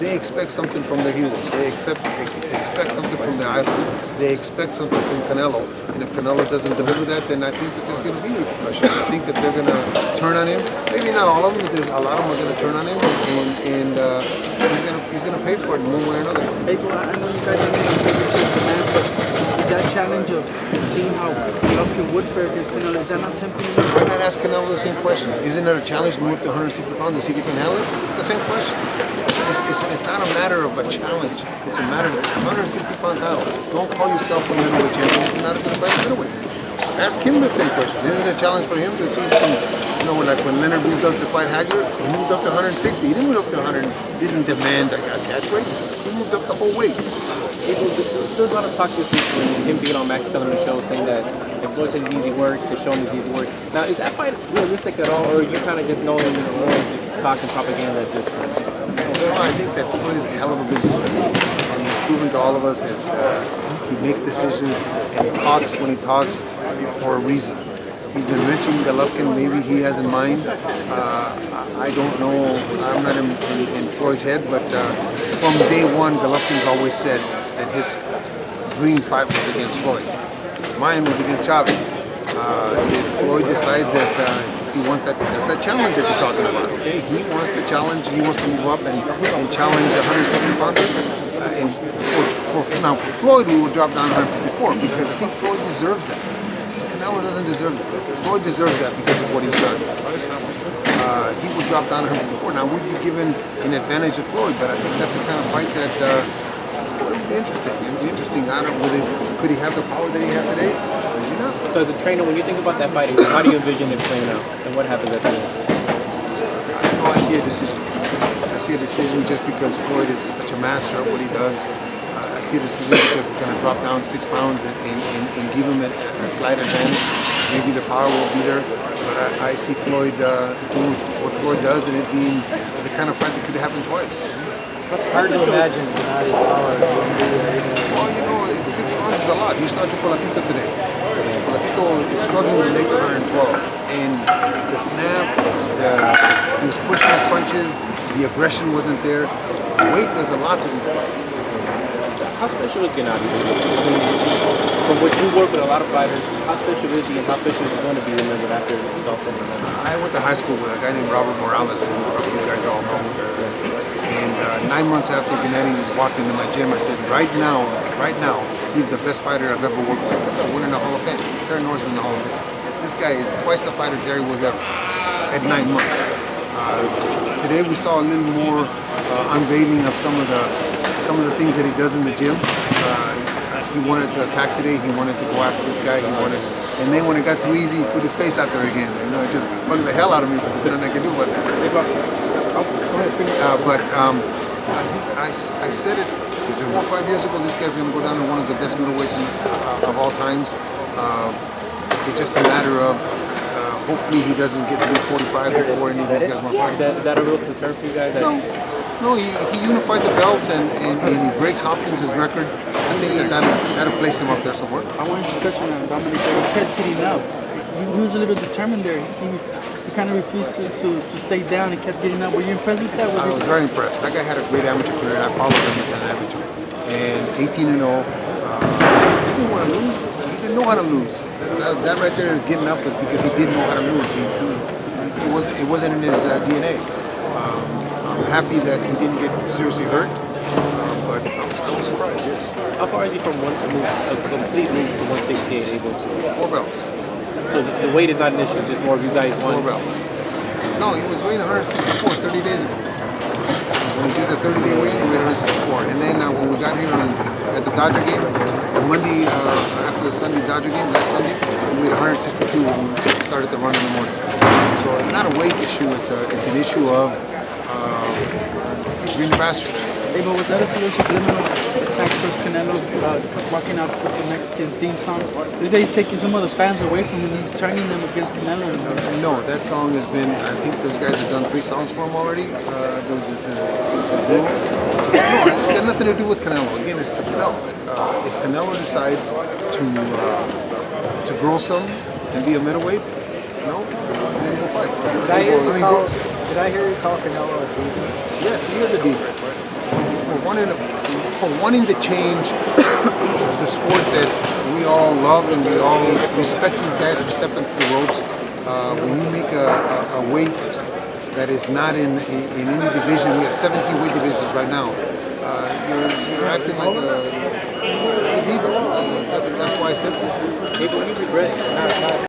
they expect something from their heroes. They expect something from their idols. They expect something from Canelo. And if Canelo doesn't deliver that, then I think that there's going to be repercussions. I think that they're going to turn on him. Maybe not all of them, but there's a lot of them are going to turn on him, and he's going to pay for it in one way or another. Abel, I know you guys are making the man, but is that challenge of seeing how Golovkin would fare against Canelo, is that not tempting? Why not ask Canelo the same question? Isn't it a challenge to move to 160 pounds and see if he can handle it? It's the same question. It's not a matter of a challenge. It's a matter of it's a 160-pound title. Don't call yourself a middleweight champion if you're not going to fight a middleweight. Ask him the same question. Isn't it a challenge for him to see if he can, like when Leonard moved up to fight Hagler, he moved up to 160. He didn't move up to 100, didn't demand a catch weight. He moved up the whole weight. There's a lot of talk this week when him being on Max Kellerman's show saying that if Floyd says easy work, to show him his easy work. Now, is that fight realistic at all, or are you kind of just knowing it's more just talking propaganda at this point? Well, I think that Floyd is a hell of a businessman, and he's proven to all of us that he makes decisions and he talks when he talks for a reason. He's been mentioning Golovkin, maybe he has in mind. I don't know, I'm not in Floyd's head, but from day one, Golovkin's always said that his dream fight was against Floyd. Mine was against Chavez. If Floyd decides that he wants that's that challenge that you're talking about, okay? He wants the challenge, he wants to move up and challenge a 160-pounder. And for Floyd, we would drop down 154 because I think Floyd deserves that. Canelo doesn't deserve that. Floyd deserves that because of what he's done. He would drop down 154. Now, we'd be given an advantage of Floyd, but I think that's the kind of fight that would be interesting. It would be interesting. Could he have the power that he had today? Maybe not. So as a trainer, when you think about that fight, how do you envision it playing out? And what happens at the end? I see a decision. I see a decision just because Floyd is such a master of what he does. I see a decision because we're going to drop down 6 pounds and give him a slight advantage. Maybe the power will be there, but I see Floyd doing what Floyd does and it being the kind of fight that could happen twice. It's hard to imagine without his power. Well, 6 pounds is a lot. You start to Golovkin today. Golovkin is struggling to make 112. And the snap, he was pushing his punches, the aggression wasn't there. Weight does a lot to these guys. How special is Gennady? From what you work with a lot of fighters, how special is he and how special is he going to be remembered after he's all said and done? I went to high school with a guy named Robert Morales, who you guys all know. And 9 months after Gennady walked into my gym, I said, right now, he's the best fighter I've ever worked with. He's winning the Hall of Fame. Terry Norris in the Hall of Fame. This guy is twice the fighter Terry was ever at 9 months. Today we saw a little more unveiling of some of the things that he does in the gym. He wanted to attack today. He wanted to go after this guy. And then when it got too easy, he put his face out there again. It just bugs the hell out of me, but there's nothing I can do about that. I said it 4 or 5 years ago. This guy's going to go down to one of the best middleweights of all times. It's just a matter of hopefully he doesn't get to be 45 before any of these guys want to fight. Is that a real concern for you guys? No, he unifies the belts and he breaks Hopkins' record. I think that'll place him up there somewhere. I wanted to touch on Dominic Wade. He kept getting up. He was a little bit determined there. He kind of refused to stay down and kept getting up. Were you impressed with that? I was very impressed. That guy had a great amateur career. I followed him as an amateur. And 18-0. He didn't want to lose. He didn't know how to lose. That right there, getting up, was because he didn't know how to lose. It wasn't in his DNA. I'm happy that he didn't get seriously hurt, but I was surprised, yes. How far is he from a complete move to 168 able to? 4 belts. So the weight is not an issue, it's just more of you guys 4 belts, yes. No, he was weighing 164 30 days ago. When he did the 30-day weigh, he weighed 164. And then when we got here at the Dodger game, the Monday after the Sunday Dodger game, last Sunday, we weighed 162 when we started the run in the morning. So it's not a weight issue, it's an issue of green pastures. Abel, was that a subliminal attack towards Canelo, walking out with the Mexican theme song? They say he's taking some of the fans away from him, he's turning them against Canelo. No, that song has been, I think those guys have done 3 songs for him already, the duo. No, it got nothing to do with Canelo. Again, it's the belt. If Canelo decides to grow some and be a middleweight, then we'll fight. Did I hear you call Canelo a diva? Yes, he is a diva. wanting to change the sport that we all love and we all respect these guys for stepping through the ropes. When you make a weight that is not in any division, we have 17 weight divisions right now. You're acting like a diva. That's why I said that. Abel, you regret not